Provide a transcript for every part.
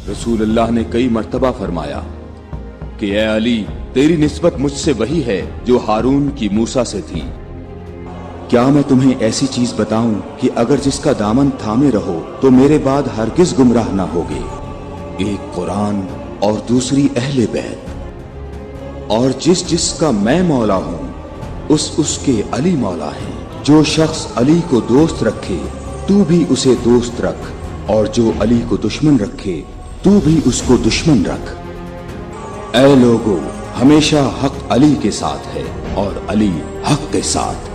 रसूल अल्लाह ने कई मर्तबा फरमाया कि ए अली, तेरी निस्बत मुझसे वही है जो हारून की मूसा से थी। क्या मैं तुम्हें ऐसी चीज बताऊं कि अगर जिसका दामन थामे रहो तो मेरे बाद हरगिज गुमराह ना होगे। एक कुरान और दूसरी अहले बैत। और जिसका मैं मौला हूं उसके अली मौला हैं। जो शख्स अली को दोस्त रखे तू भी उसे दोस्त रख, और जो अली को दुश्मन रखे तू भी उसको दुश्मन रख। ऐ लोगो, हमेशा हक अली के साथ है और अली हक के साथ।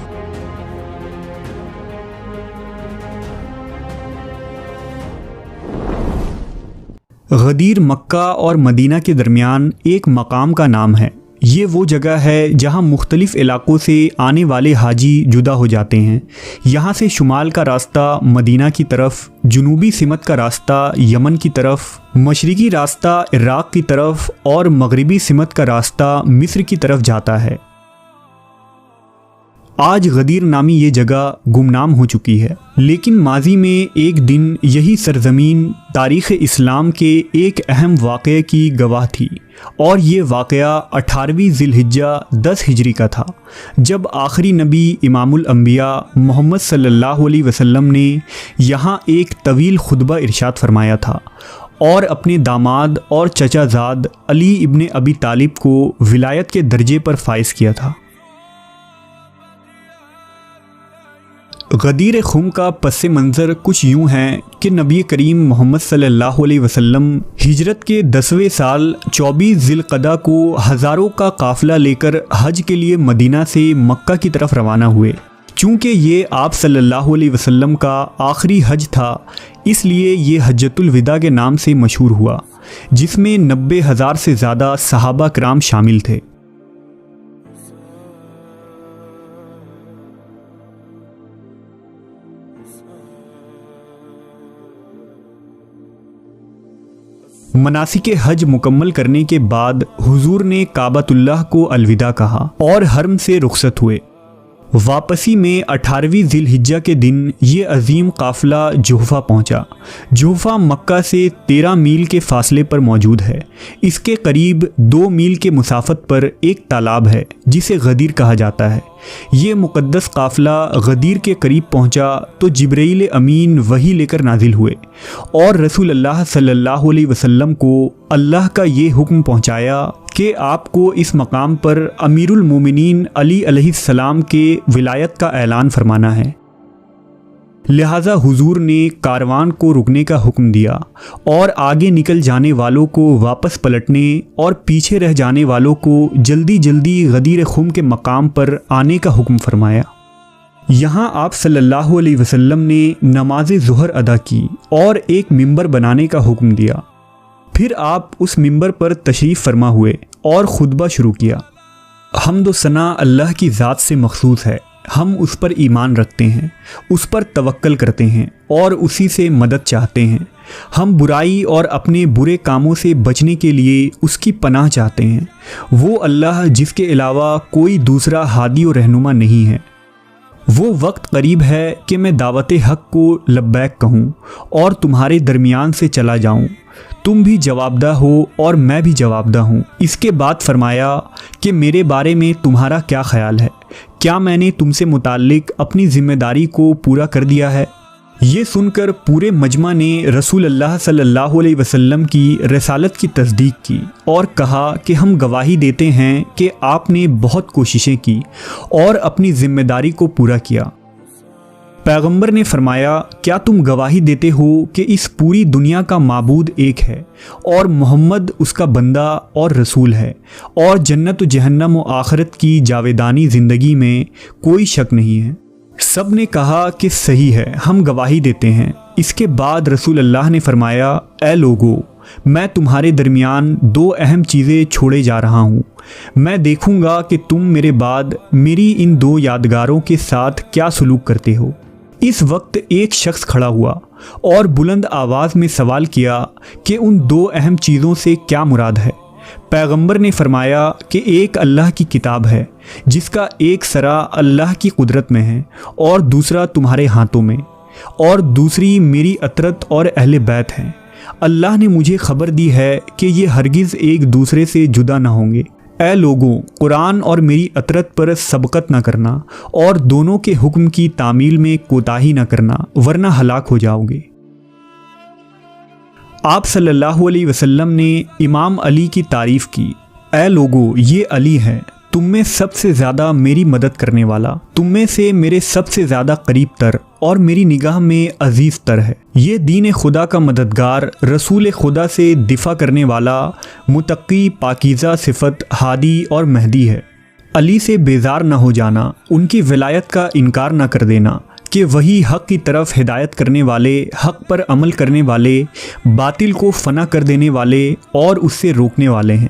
गदीर मक्का और मदीना के दरमियान एक मकाम का नाम है। ये वो जगह है जहाँ मुख्तलिफ़ इलाक़ों से आने वाले हाजी जुदा हो जाते हैं। यहाँ से शुमाल का रास्ता मदीना की तरफ, जुनूबी सिमत का रास्ता यमन की तरफ, मशरिकी रास्ता इराक़ की तरफ और मगरिबी सिमत का रास्ता मिस्र की तरफ जाता है। आज गदीर नामी ये जगह गुमनाम हो चुकी है, लेकिन माजी में एक दिन यही सरजमीन तारीख़ इस्लाम के एक अहम वाक़ये की गवाह थी, और ये वाक़या 18वीं ज़िलहिज्जा 10 हिजरी का था, जब आखिरी नबी इमामुल अंबिया मोहम्मद सल्लल्लाहु अलैहि वसल्लम ने यहाँ एक तवील खुतबा इरशाद फरमाया था और अपने दामाद और चचाजाद अली इब्ने अबी तालिब को विलायत के दर्जे पर फाइज किया था। गदीर खुम का पस मंज़र कुछ यूँ है कि नबी करीम मोहम्मद सल्लल्लाहु अलैहि वसल्लम हिजरत के 10वें साल 24 ज़िलक़दा को हज़ारों का काफ़िला लेकर हज के लिए मदीना से मक्का की तरफ रवाना हुए। चूँकि ये आप सल्लल्लाहु अलैहि वसल्लम का आखिरी हज था, इसलिए ये हज्जतुल विदा के नाम से मशहूर हुआ, जिसमें 90,000 से ज़्यादा सहाबा किराम शामिल थे। मनासिके हज मुकम्मल करने के बाद हुजूर ने काबतुल्लाह को अलविदा कहा और हरम से रुखसत हुए। वापसी में 18वीं ज़िलहिज्जा के दिन ये अजीम काफ़िला जुहफ़ा पहुंचा। जुहफ़ा मक्का से 13 मील के फासले पर मौजूद है। इसके करीब 2 मील के मुसाफत पर एक तालाब है जिसे गदीर कहा जाता है। ये मुक़द्दस काफ़िला गदीर के करीब पहुंचा तो जिब्रील अमीन वही लेकर नाजिल हुए और रसूल अल्लाह सल्लल्लाहु अलैहि वसल्लम को अल्लाह का ये हुक्म पहुंचाया कि आपको इस मकाम पर अमीरुल मोमिनीन अली अलैहिस्सलाम के विलायत का ऐलान फरमाना है। लिहाजा हुजूर ने कारवान को रुकने का हुक्म दिया और आगे निकल जाने वालों को वापस पलटने और पीछे रह जाने वालों को जल्दी जल्दी गदीर खुम के मकाम पर आने का हुक्म फरमाया। यहाँ आप सल्लल्लाहु अलैहि वसल्लम ने नमाज ज़ुहर अदा की और एक मिंबर बनाने का हुक्म दिया। फिर आप उस मिंबर पर तशरीफ़ फरमा हुए और खुतबा शुरू किया। हम्द व सना अल्लाह की ज़ात से मखसूस है। हम उस पर ईमान रखते हैं, उस पर तवक्कल करते हैं और उसी से मदद चाहते हैं। हम बुराई और अपने बुरे कामों से बचने के लिए उसकी पनाह चाहते हैं। वो अल्लाह जिसके अलावा कोई दूसरा हादी और रहनुमा नहीं है। वो वक्त करीब है कि मैं दावत हक़ को लब्बैक कहूँ और तुम्हारे दरमियान से चला जाऊँ। तुम भी जवाबदा हो और मैं भी जवाबदा हूँ। इसके बाद फरमाया कि मेरे बारे में तुम्हारा क्या ख्याल है? क्या मैंने तुमसे मुताल्लिक अपनी ज़िम्मेदारी को पूरा कर दिया है? ये सुनकर पूरे मजमा ने रसूल अल्लाह सल्लल्लाहु अलैहि वसल्लम की रसालत की तस्दीक की और कहा कि हम गवाही देते हैं कि आपने बहुत कोशिशें की और अपनी ज़िम्मेदारी को पूरा किया। पैगंबर ने फरमाया, क्या तुम गवाही देते हो कि इस पूरी दुनिया का माबूद एक है और मोहम्मद उसका बंदा और रसूल है और जन्नत व जहन्नम व आखिरत की जावेदानी ज़िंदगी में कोई शक नहीं है? सब ने कहा कि सही है, हम गवाही देते हैं। इसके बाद रसूल अल्लाह ने फरमाया, ऐ लोगो, मैं तुम्हारे दरमियान 2 अहम चीज़ें छोड़े जा रहा हूँ। मैं देखूँगा कि तुम मेरे बाद मेरी इन 2 यादगारों के साथ क्या सलूक करते हो। इस वक्त एक शख्स खड़ा हुआ और बुलंद आवाज़ में सवाल किया कि उन 2 अहम चीज़ों से क्या मुराद है। पैगंबर ने फरमाया कि एक अल्लाह की किताब है जिसका एक सरा अल्लाह की कुदरत में है और दूसरा तुम्हारे हाथों में, और दूसरी मेरी अतरत और अहले बैत हैं। اللہ نے مجھے خبر دی ہے کہ یہ ہرگز ایک دوسرے سے جدا نہ ہوں گے۔ اے لوگوں، قرآن اور میری اطرت پر سبقت نہ کرنا اور دونوں کے حکم کی تعمیل میں کوتاہی نہ کرنا، ورنہ ہلاک ہو جاؤ گے۔ آپ صلی اللہ علیہ وسلم نے امام علی کی تعریف کی۔ اے لوگو، یہ علی ہے، تم میں سب سے زیادہ میری مدد کرنے والا، تم میں سے میرے سب سے زیادہ قریب تر اور میری نگاہ میں عزیز تر ہے۔ یہ دین خدا کا مددگار، رسول خدا سے دفاع کرنے والا، متقی، پاکیزہ صفت، ہادی اور مہدی ہے۔ علی سے بیزار نہ ہو جانا، ان کی ولایت کا انکار نہ کر دینا کہ وہی حق کی طرف ہدایت کرنے والے، حق پر عمل کرنے والے، باطل کو فنا کر دینے والے اور اس سے روکنے والے ہیں۔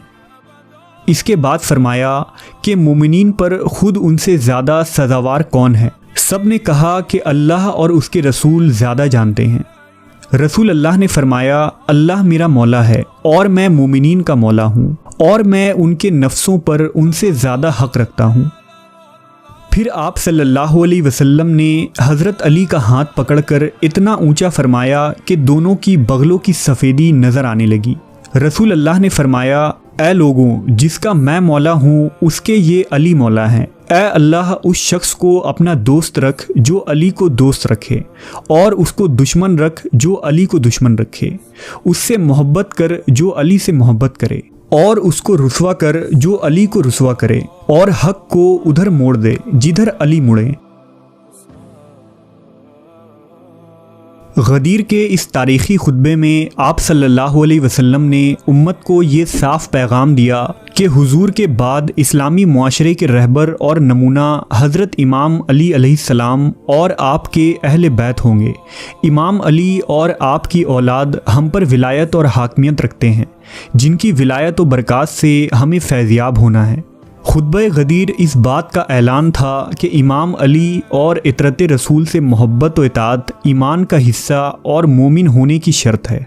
اس کے بعد فرمایا کہ مومنین پر خود ان سے زیادہ سزاوار کون ہے؟ سب نے کہا کہ اللہ اور اس کے رسول زیادہ جانتے ہیں۔ رسول اللہ نے فرمایا، اللہ میرا مولا ہے اور میں مومنین کا مولا ہوں، اور میں ان کے نفسوں پر ان سے زیادہ حق رکھتا ہوں۔ پھر آپ صلی اللہ علیہ وسلم نے حضرت علی کا ہاتھ پکڑ کر اتنا اونچا فرمایا کہ دونوں کی بغلوں کی سفیدی نظر آنے لگی۔ رسول اللہ نے فرمایا، اے لوگوں، جس کا میں مولا ہوں اس کے یہ علی مولا ہیں۔ اے اللہ، اس شخص کو اپنا دوست رکھ جو علی کو دوست رکھے، اور اس کو دشمن رکھ جو علی کو دشمن رکھے۔ اس سے محبت کر جو علی سے محبت کرے، اور اس کو رسوا کر جو علی کو رسوا کرے، اور حق کو ادھر موڑ دے جدھر علی مڑے۔ غدیر کے اس تاریخی خطبے میں آپ صلی اللہ علیہ وسلم نے امت کو یہ صاف پیغام دیا کہ حضور کے بعد اسلامی معاشرے کے رہبر اور نمونہ حضرت امام علی علیہ السلام اور آپ کے اہل بیت ہوں گے۔ امام علی اور آپ کی اولاد ہم پر ولایت اور حاکمیت رکھتے ہیں، جن کی ولایت و برکات سے ہمیں فیضیاب ہونا ہے۔ خطبہ غدیر اس بات کا اعلان تھا کہ امام علی اور اطرت رسول سے محبت و اطاعت ایمان کا حصہ اور مومن ہونے کی شرط ہے۔